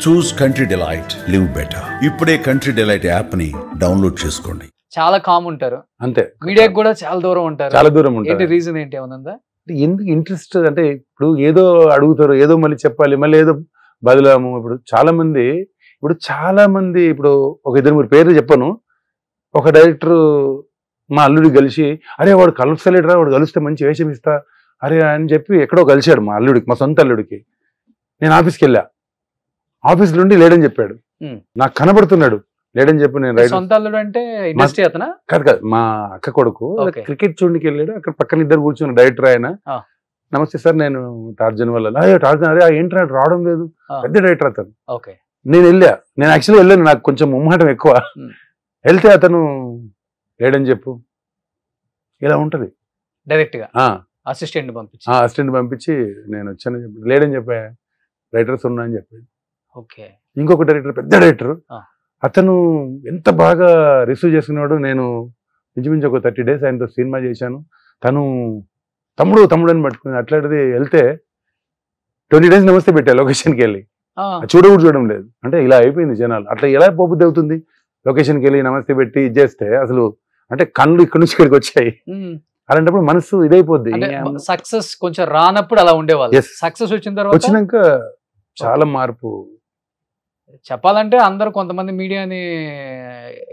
చూస్ country delight, live better. ఇప్పుడే country delight app ని download చేసుకోండి. చాలా కామ్ ఉంటారు, అంతే. మీడియాకి కూడా చాలా దూరం ఉంటారు. చాలా దూరం ఉంటారు. ఏంటి రీజన్ ఏంటి ఏమన్నా? ఎందుకు ఇంట్రెస్ట్ అంటే ఇప్పుడు ఏదో అడుగుతారు, ఏదో మళ్ళీ చెప్పాలి, మళ్ళీ ఏదో బదులాము. ఇప్పుడు చాలా మంది ఇప్పుడు ఒక 2-3 పేర్లు చెప్పను. ఒక డైరెక్టర్ మా అల్లుడికి కలిసి, అరే వాడు కలుస్తలేడురా, వాడు కలిస్తే మంచి వేషం ఇస్తా అరే అని చెప్పి ఎక్కడో కలిశాడు మా అల్లుడికి, మా సొంత అల్లుడికి. నేను ఆఫీస్కి వెళ్ళా, ఆఫీస్ నుండి లేడని చెప్పాడు. నాకు కనబడుతున్నాడు, లేడని చెప్పి నేను సొంత అల్లుడు అంటే ఇండస్ట్రీ అతనా? కాదు, మా అక్క కొడుకు క్రికెట్ చూడడానికి వెళ్ళాడు. అక్కడ పక్కన ఇద్దరు కూర్చున్న డైరెక్టర్ ఆయన. నమస్తే సార్, నేను టార్జన్ వల్ల. టార్జన్, అరే ఏంటి రావడం లేదు, పెద్ద డైరెక్టర్ అతను. నేను యాక్చువల్గా వెళ్ళాను, నాకు కొంచెం ముమ్మాటం ఎక్కువ. వెళ్తే అతను లేడని చెప్పు, ఇలా ఉంటది డైరెక్ట్ గా. అసిస్టెంట్ పంపించి నేను వచ్చాను చెప్పి, లేడని చెప్పా, రైటర్స్ ఉన్నా అని చెప్పాడు. ఓకే. ఇంకొక డైరెక్టర్, పెద్ద డైరెక్టర్, అతను ఎంత బాగా రిసీవ్ చేసుకున్నాడు. నేను ఇంచుమించు ఒక 30 days ఆయనతో సినిమా చేశాను. తను తమ్ముడు అని పట్టుకుని అట్లాంటిది. వెళ్తే 20 days నమస్తే పెట్టా లొకేషన్కి వెళ్ళి, చూడడం లేదు. అంటే ఇలా అయిపోయింది జనాలు. అట్లా ఎలా పోబుద్ది అవుతుంది? లొకేషన్కి వెళ్ళి నమస్తే పెట్టి ఇచ్చేస్తే అసలు అంటే కళ్ళు ఇక్కడి నుంచి ఇక్కడికి వచ్చాయి. అలాంటప్పుడు మనసు ఇదైపోద్ది. సక్సెస్ కొంచెం రానప్పుడు అలా ఉండేవాళ్ళు, సక్సెస్ వచ్చినాక చాలా మార్పు. చెప్పాలంటే అందరూ కొంతమంది మీడియాని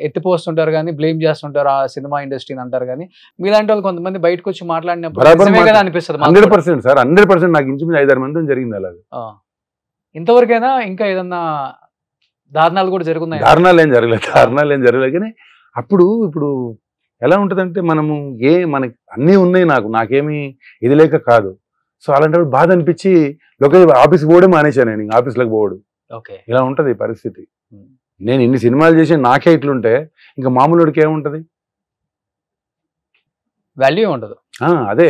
ఎత్తిపోస్తుంటారు కానీ, బ్లేమ్ చేస్తుంటారు ఆ సినిమా ఇండస్ట్రీని అంటారు కానీ, మీలాంటి వాళ్ళు కొంతమంది బయటకు వచ్చి మాట్లాడినప్పుడు అనిపిస్తుంది. 100% సార్, 100% నాకు ఇంచుమించు 5-6 మంది జరిగింది అలాగే. ఇంతవరకైనా ఇంకా ఏదన్నా దారుణాలు కూడా జరుగుతున్నాయి? దారుణాలు ఏం జరగలేదు కానీ ఇప్పుడు ఎలా ఉంటుందంటే మనము మనకి అన్నీ ఉన్నాయి, నాకేమీ ఇది లేక కాదు. సో అలాంటప్పుడు బాధ అనిపించి ఆఫీస్కి పోవడం మానేశాను. నేను ఆఫీస్లోకి పోవడం. ఇలా ఉంటది పరిస్థితి. నేను ఇన్ని సినిమాలు చేసి నాకే ఇట్లుంటే ఇంకా మామూలుడికి ఏముంటది? వాల్యూ ఉండదు. అదే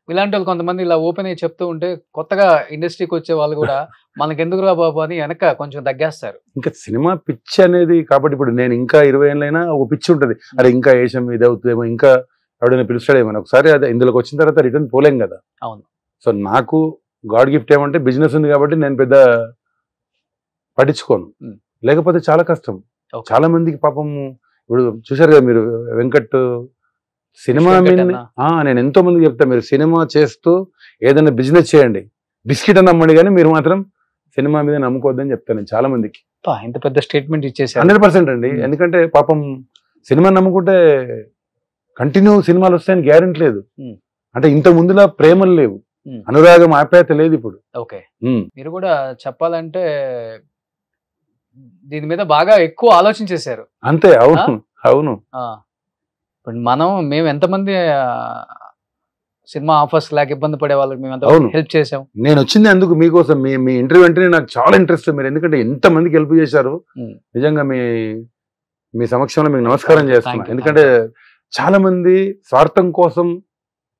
ఇలాంటి వాళ్ళు కొంతమంది ఇలా ఓపెన్ అయ్యి చెప్తూ ఉంటే కొత్తగా ఇండస్ట్రీకి వచ్చే వాళ్ళు కూడా మనకెందుకు రా బాబు అని వెనక కొంచెం తగ్గేస్తారు. ఇంకా సినిమా పిచ్చి అనేది కాబట్టి ఇప్పుడు నేను ఇంకా 20 ఏళ్ళైనా ఒక పిచ్చి ఉంటుంది. అరే ఇంకా వేషం ఇది అవుతుందేమో, ఇంకా ఎవడైనా పిలుస్తాడేమో. ఒకసారి అదే ఇందులోకి వచ్చిన తర్వాత రిటర్న్ పోలేం కదా. అవును. సో నాకు గాడ్ గిఫ్ట్ ఏమంటే బిజినెస్ ఉంది కాబట్టి నేను పెద్ద పట్టించుకోను. లేకపోతే చాలా కష్టం. చాలా మందికి పాపం ఇప్పుడు చూసారు కదా మీరు, వెంకట్ సినిమా మీద నేను ఎంతో మందికి చెప్తా, మీరు సినిమా చేస్తూ ఏదైనా బిజినెస్ చేయండి, బిస్కెట్ అని నమ్మండి, కానీ మీరు మాత్రం సినిమా మీద నమ్ముకోవద్దని చెప్తాను నేను చాలా మందికి. ఇంత పెద్ద స్టేట్మెంట్ ఇచ్చేసారు. 100% అండి. ఎందుకంటే పాపం సినిమా నమ్ముకుంటే కంటిన్యూ సినిమాలు వస్తాయని గ్యారెంటీ లేదు. అంటే ఇంత ముందులా ప్రేమలు లేవు, అనురాగం ఆప్యాయత లేదు ఇప్పుడు. ఓకే. మీరు కూడా చెప్పాలంటే దీని మీద బాగా ఎక్కువ ఆలోచించేశారు. అంతే. అవును. మేము ఎంతమంది సినిమా ఆఫర్స్ లేక ఇబ్బంది పడే వాళ్ళకి మేము ఎంత హెల్ప్ చేసాం. నేను వచ్చింది అందుకు మీకోసం. మీ ఇంటర్వ్యూ అంటేనే నాకు చాలా ఇంట్రెస్ట్. మీరు ఎందుకంటే ఎంత మందికి హెల్ప్ చేశారు. నిజంగా మీ సమక్షంలో మీకు నమస్కారం చేస్తున్నాను. ఎందుకంటే చాలా మంది స్వార్థం కోసం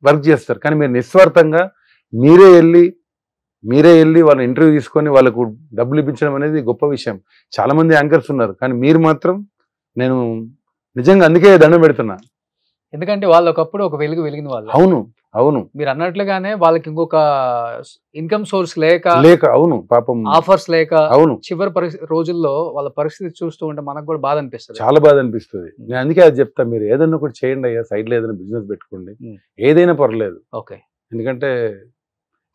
వర్క్ చేస్తారు, కానీ మీరు నిస్వార్థంగా మీరే వెళ్ళి వాళ్ళ ఇంటర్వ్యూ తీసుకొని వాళ్ళకు డబ్బులు ఇప్పించడం అనేది గొప్ప విషయం. చాలా మంది యాంకర్స్ ఉన్నారు, కానీ మీరు మాత్రం నేను నిజంగా అందుకే దండం పెడుతున్నా. ఎందుకంటే వాళ్ళు ఒకప్పుడు ఒక వెలిగిన వాళ్ళు. అవును మీరు అన్నట్లుగానే వాళ్ళకి ఇంకొక ఇన్కమ్ సోర్స్ లేక అవును పాపం ఆఫర్స్ లేక అవును చివరి రోజుల్లో వాళ్ళ పరిస్థితి చూస్తూ ఉంటే మనకు కూడా బాధ అనిపిస్తుంది. చాలా బాధ అనిపిస్తుంది. నేను అందుకే అది చెప్తా, మీరు ఏదైనా ఒకటి చేయండి అయ్యా, సైడ్ లో ఏదైనా బిజినెస్ పెట్టుకోండి, ఏదైనా పర్లేదు. ఓకే. ఎందుకంటే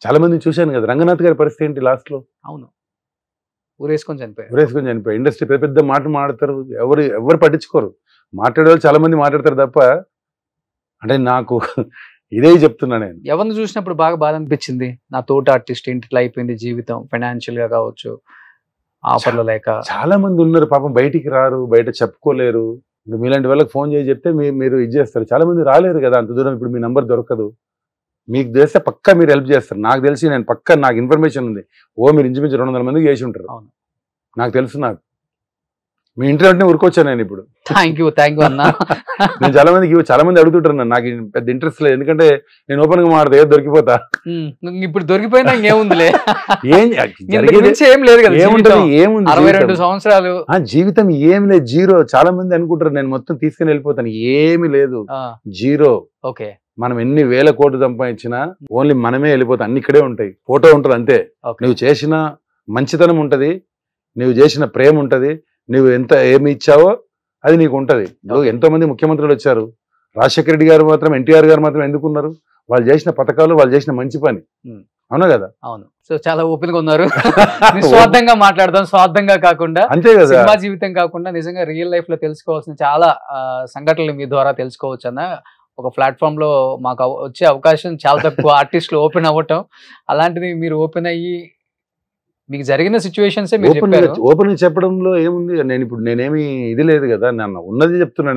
చాలా మంది చూశాను కదా, రంగనాథ్ గారి పరిస్థితి ఏంటి లాస్ట్ లో? అవును, ఊరేసుకొని చనిపోయి. ఇండస్ట్రీ పెద్ద మాటలు మాట్లాడతారు, ఎవరు పట్టించుకోరు. మాట్లాడే వాళ్ళు చాలా మంది మాట్లాడతారు తప్ప, అంటే నాకు ఇదే చెప్తున్నా. నేను ఎవరిని చూసినప్పుడు బాగా బాధ అనిపించింది, నా తోటి ఆర్టిస్ట్ ఇంట్లో అయిపోయింది జీవితం, ఫైనాన్షియల్ గా కావచ్చు, ఆఫర్లు లేక. చాలా మంది ఉన్నారు పాపం, బయటికి రారు, బయట చెప్పుకోలేరు. ఇప్పుడు మీలాంటి వాళ్ళకి ఫోన్ చేసి చెప్తే మీరు ఇది చేస్తారు. చాలా మంది రాలేరు కదా అంత దూరం. ఇప్పుడు మీ నంబర్ దొరకదు, మీకు తెలిస్తే పక్కా మీరు హెల్ప్ చేస్తారు. నాకు తెలిసి నేను పక్కా, నాకు ఇన్ఫర్మేషన్ ఉంది. మీరు ఇంచుమించు 200 మందికి చేసి ఉంటారు. నాకు తెలుసు. మీ ఇంటర్వ్యూ అంటే ఊరుకొచ్చాను నేను ఇప్పుడు. థ్యాంక్ యూ అన్న. నేను చాలా మంది అడుగుతుంటారు, నాకు పెద్ద ఇంట్రెస్ట్ లేదు, ఎందుకంటే నేను ఓపెన్ గా మాట్లాడితే ఏదో దొరికిపోతా. ఇప్పుడు దొరికిపోయినా ఏముంది, ఏముంది 62 సంవత్సరాలు జీవితం ఏమి లేదు, జీరో. చాలా మంది అనుకుంటారు నేను మొత్తం తీసుకుని వెళ్ళిపోతాను, ఏమి లేదు, జీరో. ఓకే. మనం ఎన్ని వేల కోట్లు సంపాదించినా ఓన్లీ మనమే వెళ్ళిపోతాం, అన్ని ఇక్కడే ఉంటాయి. ఫోటో ఉంటుంది అంతే. నువ్వు చేసిన మంచితనం ఉంటది, నువ్వు చేసిన ప్రేమ ఉంటది, నువ్వు ఎంత ఏమి ఇచ్చావో అది నీకు ఉంటది. ఇప్పుడు ఎంతో మంది ముఖ్యమంత్రులు వచ్చారు, రాజశేఖర రెడ్డి గారు మాత్రం, ఎన్టీఆర్ గారు మాత్రం ఎందుకున్నారు? వాళ్ళు చేసిన పథకాలు, వాళ్ళు చేసిన మంచి పని. అవునా కదా? అవును. సో చాలా ఓపెన్ గా ఉన్నారు. నిస్వార్థంగా మాట్లాడదాం, స్వార్థంగా కాకుండా, అంతే కదా, సినిమా జీవితం కాకుండా నిజంగా రియల్ లైఫ్ లో తెలుసుకోవాల్సిన చాలా సంఘటనలు మీ ద్వారా తెలుసుకోవచ్చు అన్న. ఒక ప్లాట్ఫామ్ లో మాకు వచ్చే అవకాశం చాలా తక్కువ, ఆర్టిస్టులు ఓపెన్ అవ్వటం. అలాంటిది మీరు ఓపెన్ అయ్యి మీకు జరిగిన సిచ్యువేషన్స్ మీరు చెప్పారు. ఓపెన్ చెప్పడంలో ఏముంది? నేను ఇప్పుడు నేనేమి ఇది లేదు కదా, నన్ను ఉన్నది చెప్తున్నా.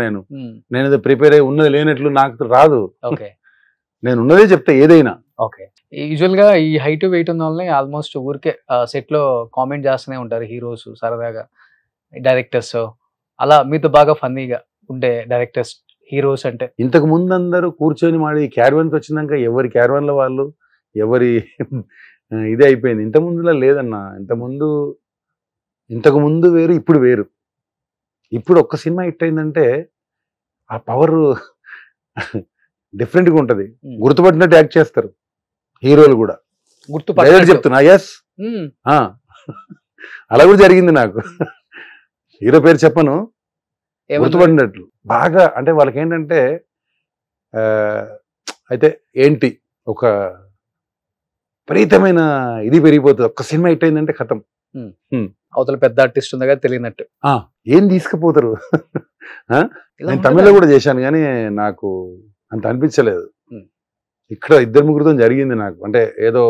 నేను ఏదో ప్రిపేర్ అయ్యి ఉన్నది లేనట్లు నాకు రాదు. ఓకే, నేను ఉన్నదే చెప్తా ఏదైనా. ఓకే. యూజువల్ గా ఈ హైట్ వెయిట్ ఉన్న వాళ్ళని ఆల్మోస్ట్ ఊరికే సెట్ లో కామెంట్ చేస్తూనే ఉంటారు హీరోస్, సరదాగా డైరెక్టర్స్. అలా మీతో బాగా ఫన్నీగా ఉండే డైరెక్టర్స్, హీరోస్ అంటే? ఇంతకు ముందు అందరూ కూర్చొని మాడి క్యారవాన్కి వచ్చినాక ఎవరి క్యారవాన్ల వాళ్ళు ఎవరి ఇదే అయిపోయింది. ఇంతకుముందులా లేదన్నా. ఇంతకు ముందు వేరు, ఇప్పుడు వేరు. ఇప్పుడు ఒక్క సినిమా హిట్ అయిందంటే ఆ పవర్ డిఫరెంట్గా ఉంటది. గుర్తుపట్టినట్టు యాక్ట్ చేస్తారు హీరోలు కూడా. గుర్తుపట్టి చెప్తున్నా, ఎస్ అలా కూడా జరిగింది నాకు. హీరో పేరు చెప్పను, గుర్తుపడినట్లు బాగా. అంటే వాళ్ళకి ఏంటంటే అయితే ఏంటి ఒక విపరీతమైన ఇది పెరిగిపోతుంది. ఒక్క సినిమా హిట్ అయిందంటే ఖతం. అవతల పెద్ద ఆర్టిస్ట్ ఉందిగా తెలియనట్టు ఏం తీసుకుపోతారు. నేను తమిళ్లో కూడా చేశాను కానీ నాకు అంత అనిపించలేదు. ఇక్కడ 2-3 జరిగింది నాకు. అంటే ఏదో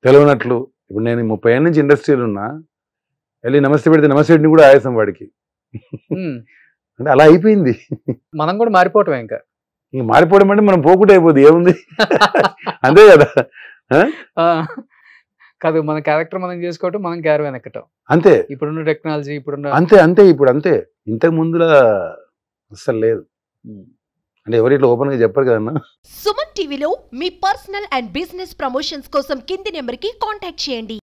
తెలియనట్లు. ఇప్పుడు నేను 30 ఏళ్ళ నుంచి ఇండస్ట్రీలో ఉన్నా, వెళ్ళి నమస్తే పెడితే నమస్తేని కూడా ఆయాసం వాడికి. అంటే అలా అయిపోయింది. మనం కూడా మారిపోవటం. ఇంకా మారిపోవడం అంటే మనం పోకుండా అయిపోద్ది, ఏముంది? అంతే కదా. కాదు, మన క్యారెక్టర్ మనం చేసుకోవటం, మనం క్యారవాన్ ఎక్కటం. అంతే ఇప్పుడున్న టెక్నాలజీ, ఇప్పుడున్న ఇప్పుడు అంతే. ఇంతకు ముందులా అస్సలు లేదు. అంటే ఎవరు ఇట్లా ఓపెన్ గా చెప్పరు కదన్నా. సుమన్ టీవీలో మీ పర్సనల్ అండ్ బిజినెస్ ప్రమోషన్స్ కోసం కింది నెంబర్ కి కాంటాక్ట్ చేయండి.